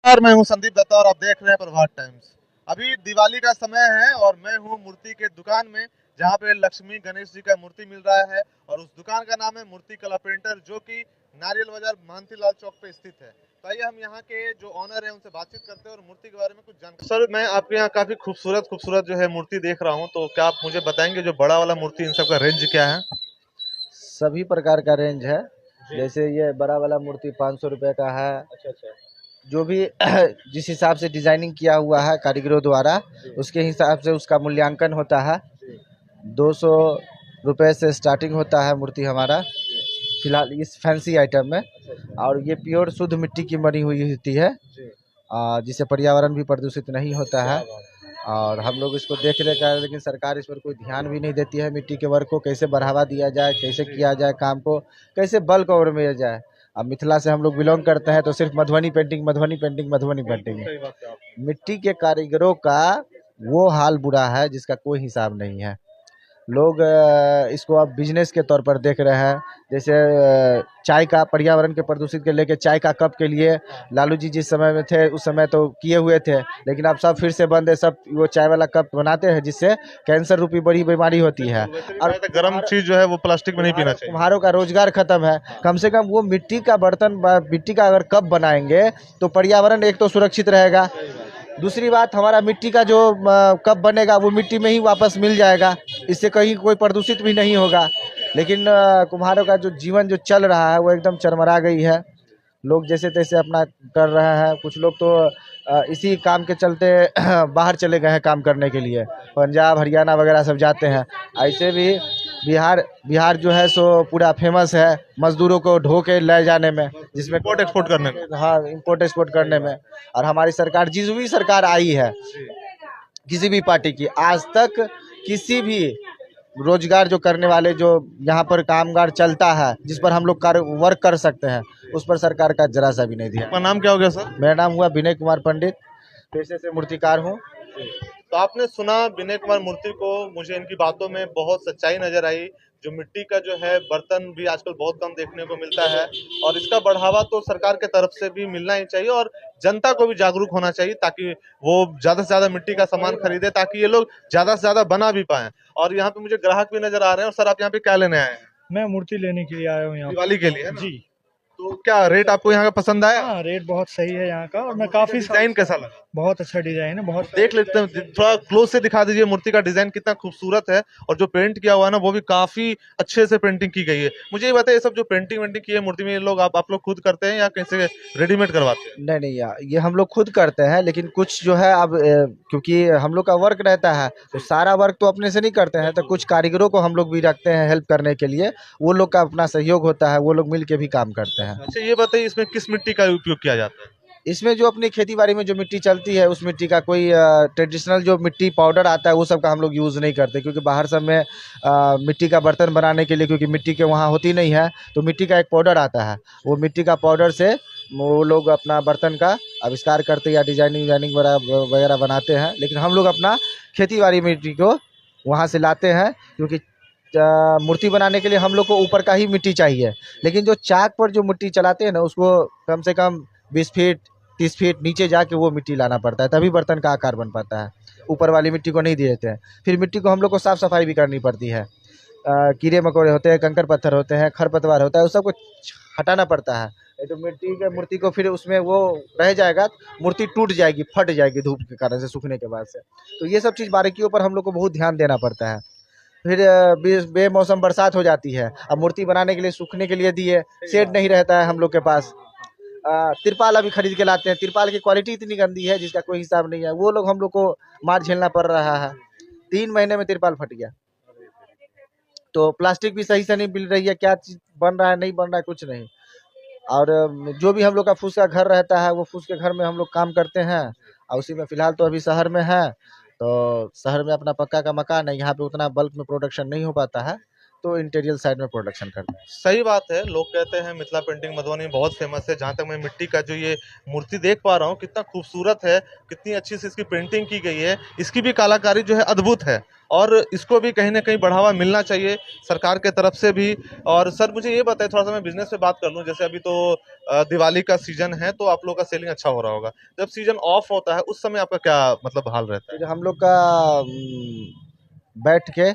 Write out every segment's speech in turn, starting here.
नमस्कार, मैं हूं संदीप दत्ता और आप देख रहे हैं प्रभात टाइम्स। अभी दिवाली का समय है और मैं हूं मूर्ति के दुकान में, जहां पे लक्ष्मी गणेश जी का मूर्ति मिल रहा है और उस दुकान का नाम है मूर्ति कला पेंटर, जो कि नारियल बाजार मानतीलाल चौक पे स्थित है। तो आइए हम यहाँ के जो ऑनर है उनसे बातचीत करते हैं और मूर्ति के बारे में कुछ जानकारी। सर, मैं आपके यहाँ काफी खूबसूरत खूबसूरत जो है मूर्ति देख रहा हूँ, तो क्या आप मुझे बताएंगे जो बड़ा वाला मूर्ति इन सब का रेंज क्या है? सभी प्रकार का रेंज है। जी। जैसे ये बड़ा वाला मूर्ति 500 रुपये का है। अच्छा अच्छा। जो भी जिस हिसाब से डिजाइनिंग किया हुआ है कारीगरों द्वारा, जी उसके हिसाब से उसका मूल्यांकन होता है। जी 200 रुपये से स्टार्टिंग होता है मूर्ति हमारा जी। फिलहाल इस फैंसी आइटम में। अच्छा अच्छा। और ये प्योर शुद्ध मिट्टी की बनी हुई होती है, जी। जिससे पर्यावरण भी प्रदूषित नहीं होता क्या है। बात है। और हम लोग इसको देख रेख कर, लेकिन सरकार इस पर कोई ध्यान भी नहीं देती है। मिट्टी के वर्क को कैसे बढ़ावा दिया जाए, कैसे जी। किया जाए काम को, कैसे बल्क और में जाए। अब मिथिला से हम लोग बिलोंग करते हैं, तो सिर्फ मधुबनी पेंटिंग, मधुबनी पेंटिंग, मधुबनी बिल्कुल पेंटिंग। सही बात है आपने। मिट्टी के कारीगरों का वो हाल बुरा है जिसका कोई हिसाब नहीं है। लोग इसको अब बिजनेस के तौर पर देख रहे हैं। जैसे चाय का पर्यावरण के प्रदूषित के लेके चाय का कप के लिए लालू जी जिस समय में थे उस समय तो किए हुए थे, लेकिन अब सब फिर से बंद है। सब वो चाय वाला कप बनाते हैं जिससे कैंसर रूपी बड़ी बीमारी होती है। वैसे भी और कहा था गर्म चीज जो है वो प्लास्टिक में नहीं पीना चाहिए। कुम्हारों का रोजगार खत्म है। कम से कम वो मिट्टी का बर्तन मिट्टी का अगर कप बनाएंगे तो पर्यावरण एक तो सुरक्षित रहेगा। दूसरी बात, हमारा मिट्टी का जो कप बनेगा वो मिट्टी में ही वापस मिल जाएगा, इससे कहीं कोई प्रदूषित भी नहीं होगा। लेकिन कुम्हारों का जो जीवन जो चल रहा है वो एकदम चरमरा गई है। लोग जैसे तैसे अपना कर रहे हैं। कुछ लोग तो इसी काम के चलते बाहर चले गए हैं काम करने के लिए, पंजाब हरियाणा वगैरह सब जाते हैं। ऐसे भी बिहार बिहार जो है सो पूरा फेमस है मजदूरों को ढो के ले जाने में, जिसमें इम्पोर्ट एक्सपोर्ट करने में। हाँ, इंपोर्ट एक्सपोर्ट करने में। और हमारी सरकार, जिस भी सरकार आई है जी। किसी भी पार्टी की, आज तक किसी भी रोजगार जो करने वाले जो यहाँ पर कामगार चलता है, जिस पर हम लोग कार्य वर्क कर सकते हैं, उस पर सरकार का जरा सा भी नहीं दिया। आपका नाम क्या हो गया सर? मेरा नाम हुआ विनय कुमार पंडित, पेशे से मूर्तिकार हूँ। तो आपने सुना विनय कुमार मूर्ति को, मुझे इनकी बातों में बहुत सच्चाई नजर आई। जो मिट्टी का जो है बर्तन भी आजकल बहुत कम देखने को मिलता है और इसका बढ़ावा तो सरकार के तरफ से भी मिलना ही चाहिए और जनता को भी जागरूक होना चाहिए, ताकि वो ज्यादा से ज्यादा मिट्टी का सामान खरीदे, ताकि ये लोग ज्यादा से ज्यादा बना भी पाए। और यहाँ पे मुझे ग्राहक भी नजर आ रहे हैं। और सर, आप यहाँ पे क्या लेने आए हैं? मैं मूर्ति लेने के लिए आया हूँ यहाँ दिवाली के लिए, है पर। ना? जी। तो क्या रेट आपको यहाँ का पसंद आया? हाँ, रेट बहुत सही है यहाँ का और मैं मूर्ति का काफी डिजाइन कैसा लगा? बहुत अच्छा डिजाइन है, बहुत देख लेते हैं, थोड़ा क्लोज से दिखा दीजिए। मूर्ति का डिजाइन कितना खूबसूरत है और जो पेंट किया हुआ है ना, वो भी काफी अच्छे से पेंटिंग की गई है। मुझे ये बताइए, सब जो पेंटिंग वेंटिंग की है मूर्ति में, ये लोग आप लोग खुद करते हैं या कैसे रेडीमेड करवाते हैं? नहीं नहीं यार, ये हम लोग खुद करते हैं, लेकिन कुछ जो है अब क्योंकि हम लोग का वर्क रहता है तो सारा वर्क तो अपने से नहीं करते हैं, तो कुछ कारीगरों को हम लोग भी रखते हैं हेल्प करने के लिए। वो लोग का अपना सहयोग होता है, वो लोग मिल के भी काम करते हैं। अच्छा, ये बताइए, इसमें किस मिट्टी का उपयोग किया जाता है? इसमें जो अपनी खेती बाड़ी में जो मिट्टी चलती है उस मिट्टी का, कोई ट्रेडिशनल जो मिट्टी पाउडर आता है वो सब का हम लोग यूज़ नहीं करते, क्योंकि बाहर सब में मिट्टी का बर्तन बनाने के लिए, क्योंकि मिट्टी के वहाँ होती नहीं है, तो मिट्टी का एक पाउडर आता है। वो मिट्टी का पाउडर से वो लोग अपना बर्तन का आविष्कार करते या डिजाइनिंग डिजाइनिंग वगैरह बनाते हैं। लेकिन हम लोग अपना खेती बाड़ी मिट्टी को वहाँ से लाते हैं, क्योंकि मूर्ति बनाने के लिए हम लोग को ऊपर का ही मिट्टी चाहिए। लेकिन जो चाक पर जो मिट्टी चलाते हैं ना, उसको कम से कम 20 फीट 30 फीट नीचे जाके वो मिट्टी लाना पड़ता है, तभी बर्तन का आकार बन पाता है। ऊपर वाली मिट्टी को नहीं दे देते हैं। फिर मिट्टी को हम लोग को साफ़ सफाई भी करनी पड़ती है। कीड़े मकोड़े होते हैं, कंकर पत्थर होते हैं, खरपतवार होता है, उस सबको हटाना पड़ता है। नहीं तो मिट्टी के मूर्ति को फिर उसमें वो रह जाएगा, मूर्ति टूट जाएगी, फट जाएगी धूप के कारण से, सूखने के बाद से। तो ये सब चीज़ बारीकियों पर हम लोग को बहुत ध्यान देना पड़ता है। फिर बेमौसम बरसात हो जाती है। अब मूर्ति बनाने के लिए सूखने के लिए दिए, शेड नहीं रहता है हम लोग के पास। तिरपाल अभी खरीद के लाते हैं, तिरपाल की क्वालिटी इतनी गंदी है जिसका कोई हिसाब नहीं है। वो लोग हम लोग को मार झेलना पड़ रहा है। 3 महीने में तिरपाल फट गया। तो प्लास्टिक भी सही से नहीं मिल रही है, क्या चीज़ बन रहा है नहीं बन रहा है कुछ नहीं। और जो भी हम लोग का फूस का घर रहता है, वो फूस के घर में हम लोग काम करते हैं। और उसी में फ़िलहाल तो अभी शहर में है, तो शहर में अपना पक्का का मकान है, यहाँ पे उतना बल्क में प्रोडक्शन नहीं हो पाता है। तो इंटीरियर साइड में प्रोडक्शन करते हैं। सही बात है। लोग कहते हैं मिथिला पेंटिंग मधुबनी बहुत फेमस है। जहाँ तक मैं मिट्टी का जो ये मूर्ति देख पा रहा हूँ कितना खूबसूरत है, कितनी अच्छी से इसकी पेंटिंग की गई है, इसकी भी कलाकारी जो है अद्भुत है और इसको भी कहीं ना कहीं बढ़ावा मिलना चाहिए सरकार के तरफ से भी। और सर मुझे ये बताइए, थोड़ा सा मैं बिजनेस पे बात कर लूँ, जैसे अभी तो दिवाली का सीजन है तो आप लोग का सेलिंग अच्छा हो रहा होगा, जब सीजन ऑफ होता है उस समय आपका क्या मतलब हाल रहता है? फिर हम लोग का बैठ के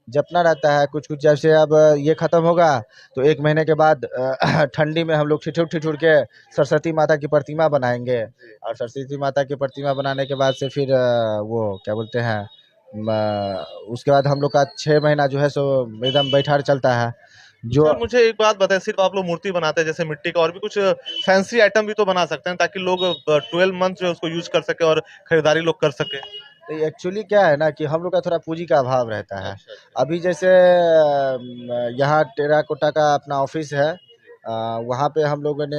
जपना रहता है कुछ कुछ। जैसे अब ये खत्म होगा तो 1 महीने के बाद ठंडी में हम लोग ठिठुर ठिठुर के सरस्वती माता की प्रतिमा बनाएंगे और सरस्वती माता की प्रतिमा बनाने के बाद से फिर वो क्या बोलते हैं उसके बाद हम लोग का 6 महीना जो है सो एकदम बैठार चलता है। जो सर मुझे एक बात बताएं, सिर्फ आप लोग मूर्ति बनाते हैं जैसे मिट्टी का, और भी कुछ फैंसी आइटम भी तो बना सकते हैं ताकि लोग 12 मंथ जो है उसको यूज कर सके और खरीदारी लोग कर सके? एक्चुअली क्या है ना कि हम लोग का थोड़ा पूंजी का अभाव रहता है। अभी जैसे यहाँ टेराकोटा का अपना ऑफिस है, वहाँ पे हम लोगों ने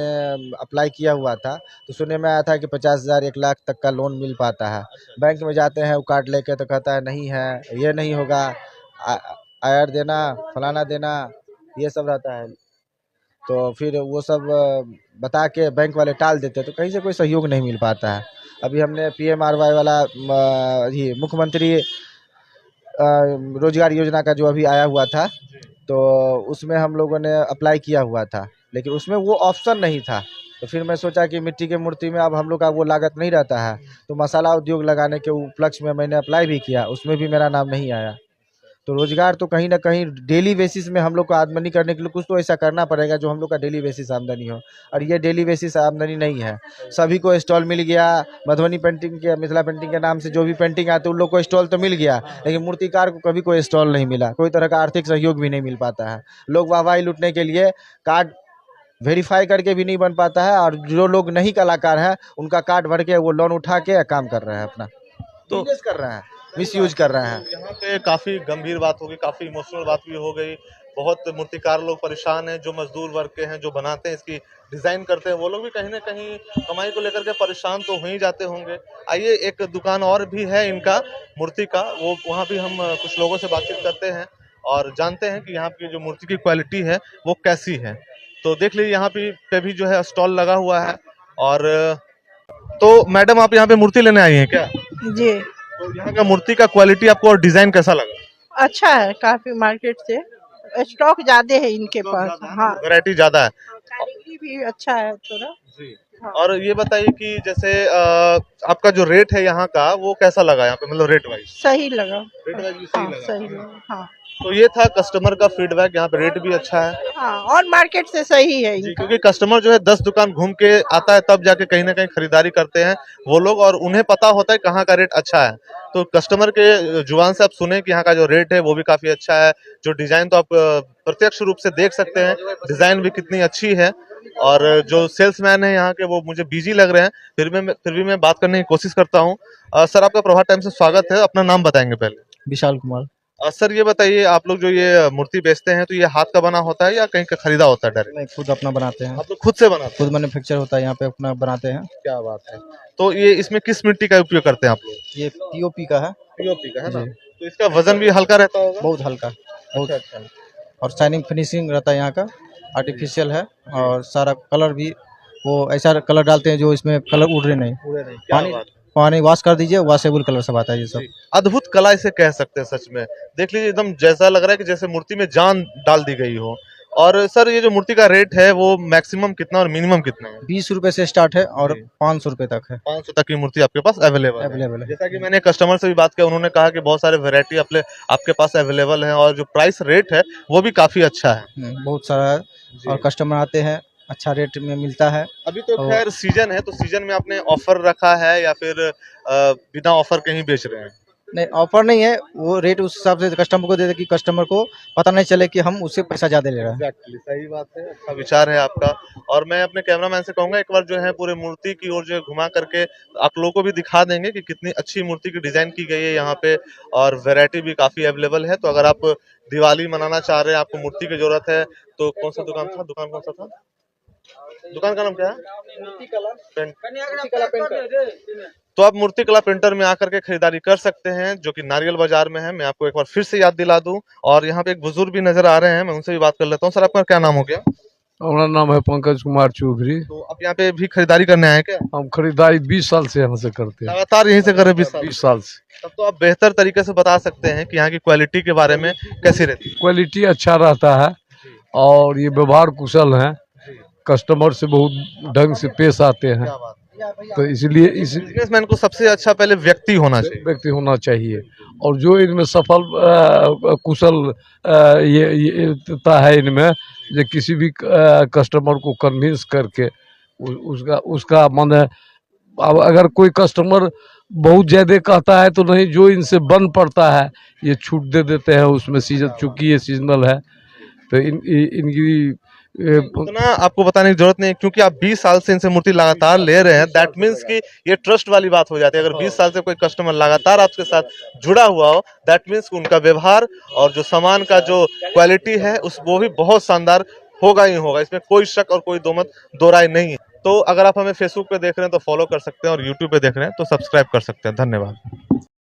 अप्लाई किया हुआ था तो सुनने में आया था कि 50,000 1 लाख तक का लोन मिल पाता है। बैंक में जाते हैं वो कार्ड लेके तो कहता है नहीं है, ये नहीं होगा, आयर देना, फलाना देना, ये सब रहता है। तो फिर वो सब बता के बैंक वाले टाल देते, तो कहीं से कोई सहयोग नहीं मिल पाता है। अभी हमने PMRY वाला ये मुख्यमंत्री रोजगार योजना का जो अभी आया हुआ था तो उसमें हम लोगों ने अप्लाई किया हुआ था, लेकिन उसमें वो ऑप्शन नहीं था। तो फिर मैं सोचा कि मिट्टी के मूर्ति में अब हम लोग का वो लागत नहीं रहता है, तो मसाला उद्योग लगाने के उपलक्ष्य में मैंने अप्लाई भी किया, उसमें भी मेरा नाम नहीं आया। तो रोजगार तो कहीं ना कहीं डेली बेसिस में हम लोग को आमदनी करने के लिए कुछ तो ऐसा करना पड़ेगा जो हम लोग का डेली बेसिस आमदनी हो, और ये डेली बेसिस आमदनी नहीं है। सभी को स्टॉल मिल गया, मधुबनी पेंटिंग के मिथिला पेंटिंग के नाम से जो भी पेंटिंग आते उन लोग को स्टॉल तो मिल गया, लेकिन मूर्तिकार को कभी कोई स्टॉल नहीं मिला, कोई तरह का आर्थिक सहयोग भी नहीं मिल पाता है। लोग वाहवाही लूटने के लिए कार्ड वेरीफाई करके भी नहीं बन पाता है, और जो लोग नहीं कलाकार है उनका कार्ड भर के वो लोन उठा के काम कर रहे हैं, अपना तो बिजनेस कर रहे हैं, मिस यूज कर रहे हैं। यहाँ पे काफी गंभीर बात होगी, काफी इमोशनल बात भी हो गई। बहुत मूर्तिकार लोग परेशान हैं, जो मजदूर वर्ग के हैं, जो बनाते हैं, इसकी डिजाइन करते हैं, वो लोग भी कहीं ना कहीं कमाई को लेकर के परेशान तो हो ही जाते होंगे। आइए, एक दुकान और भी है इनका मूर्ति का, वो वहाँ भी हम कुछ लोगों से बातचीत करते हैं और जानते हैं कि यहाँ की जो मूर्ति की क्वालिटी है वो कैसी है। तो देख लीजिए यहाँ पे भी जो है स्टॉल लगा हुआ है। और तो मैडम आप यहाँ पे मूर्ति लेने आई हैं क्या? जी, तो यहाँ का मूर्ति का क्वालिटी आपको और डिजाइन कैसा लगा? अच्छा है, काफी मार्केट से स्टॉक ज्यादा है इनके पास। हाँ, वैरायटी ज्यादा है कारीगरी भी अच्छा है थोड़ा। जी। हाँ। और ये बताइए कि जैसे आपका जो रेट है यहाँ का वो कैसा लगा यहाँ पे, मतलब रेट वाइज? सही लगा। रेट वाइज भी हाँ, सही लगा? सही लगा। हाँ तो ये था कस्टमर का फीडबैक, यहाँ पे रेट भी अच्छा है। हाँ, और मार्केट से सही है जी, इनका। क्योंकि कस्टमर जो है 10 दुकान घूम के आता है तब जाके कहीं ना कहीं खरीदारी करते हैं वो लोग, और उन्हें पता होता है कहाँ का रेट अच्छा है। तो कस्टमर के जुबान से आप सुने कि यहाँ का जो रेट है वो भी काफी अच्छा है। जो डिजाइन तो आप प्रत्यक्ष रूप से देख सकते हैं, डिजाइन भी कितनी अच्छी है। और जो सेल्समैन है यहाँ के वो मुझे बिजी लग रहे हैं, फिर भी मैं बात करने की कोशिश करता हूँ। सर आपका प्रभात टाइम से स्वागत है, अपना नाम बताएंगे पहले? विशाल कुमार। सर ये बताइए, आप लोग जो ये मूर्ति बेचते हैं तो ये हाथ का बना होता है या कहीं का खरीदा होता है डायरेक्ट? नहीं, खुद अपना बनाते हैं, आप लोग खुद से बनाते हैं? खुद मैन्युफैक्चर होता है यहाँ पे, अपना बनाते हैं। क्या बात है। तो ये इसमें किस मिट्टी का उपयोग करते हैं आप लोग? ये POP का है। पीओपी का है ना? जी। तो इसका वजन भी हल्का रहता होगा? बहुत हल्का, बहुत अच्छा अच्छा। और शाइनिंग फिनिशिंग रहता है यहाँ का, आर्टिफिशियल है, और सारा कलर भी वो ऐसा कलर डालते हैं जो इसमें कलर उड़ रहे नहीं। पूरे नहीं, क्या पानी बात है। पानी वॉश कर दीजिए, वॉशेबल कलर सब आता है ये सब। अद्भुत कला इसे कह सकते हैं सच में। देख लीजिए, एकदम जैसा लग रहा है कि जैसे मूर्ति में जान डाल दी गई हो। और सर ये जो मूर्ति का रेट है वो मैक्सिमम कितना और मिनिमम कितना है? 20 रुपए से स्टार्ट है और जी। 500 रुपए तक है। 500 तक की मूर्ति आपके पास अवेलेबल है। अवेलेबल है। जैसा कि मैंने कस्टमर से भी बात किया, उन्होंने कहा कि बहुत सारे वैरायटी आपके पास अवेलेबल है और जो प्राइस रेट है वो भी काफी अच्छा है। बहुत सारा है, और कस्टमर आते हैं, अच्छा रेट में मिलता है। अभी तो खैर सीजन है, तो सीजन में आपने ऑफर रखा है या फिर बिना ऑफर के ही बेच रहे हैं? नहीं, ऑफर नहीं है, वो रेट उस हिसाब से कस्टमर को देते कि कस्टमर को पता नहीं चले कि हम उससे पैसा ज्यादा ले रहे हैं। एग्जैक्टली, सही बात है, अच्छा विचार है आपका। और मैं अपने कैमरामैन से कहूंगा एक बार जो है पूरे मूर्ति की ओर जो है घुमा करके आप लोगों को भी दिखा देंगे कि कितनी अच्छी मूर्ति की डिजाइन की गई है यहाँ पे, और वैरायटी भी काफी अवेलेबल है। तो अगर आप दिवाली मनाना चाह रहे हैं, आपको मूर्ति की जरूरत है, तो कौन सा दुकान था? दुकान कौन सा था? दुकान का नाम क्या है? तो आप मूर्ति कला प्रिंटर में आकर के खरीदारी कर सकते हैं, जो कि नारियल बाजार में है। मैं आपको एक बार फिर से याद दिला दूं। और यहाँ पे एक बुजुर्ग भी नजर आ रहे हैं, मैं उनसे भी बात कर लेता हूँ। सर, आपका क्या नाम हो गया? हमारा नाम है पंकज कुमार चौधरी। तो आप यहाँ पे भी खरीदारी करने आए हैं क्या? हम खरीदारी 20 साल से हमसे करते हैं। लगातार यहीं से कर रहे हैं 20 साल? 20 साल से। तब तो आप बेहतर तरीके से बता सकते हैं कि यहाँ की क्वालिटी के बारे में कैसी रहती है। क्वालिटी अच्छा रहता है और ये व्यवहार कुशल है, कस्टमर से बहुत ढंग से पेश आते हैं। क्या बात है। तो इसलिए इस बिजनेसमैन को सबसे अच्छा पहले व्यक्ति होना चाहिए। व्यक्ति होना चाहिए और जो इनमें सफल कुशल ये है इनमें, जो किसी भी कस्टमर को कन्विंस करके उसका मन है। अब अगर कोई कस्टमर बहुत ज़्यादा कहता है तो नहीं, जो इनसे बन पड़ता है ये छूट दे देते हैं उसमें, सीजन चूँकि ये सीजनल है तो इनकी उतना आपको बताने की जरूरत नहीं, क्योंकि आप 20 साल से इनसे मूर्ति लगातार ले रहे हैं। दैट मीन्स कि ये ट्रस्ट वाली बात हो जाती है। अगर 20 साल से कोई कस्टमर लगातार आपके साथ जुड़ा हुआ हो, दैट मीन्स उनका व्यवहार और जो सामान का जो क्वालिटी है वो भी बहुत शानदार होगा ही होगा। इसमें कोई शक और कोई दो राय नहीं है। तो अगर आप हमें फेसबुक पे देख रहे हैं तो फॉलो कर सकते हैं और यूट्यूब पे देख रहे हैं तो सब्सक्राइब कर सकते हैं। धन्यवाद।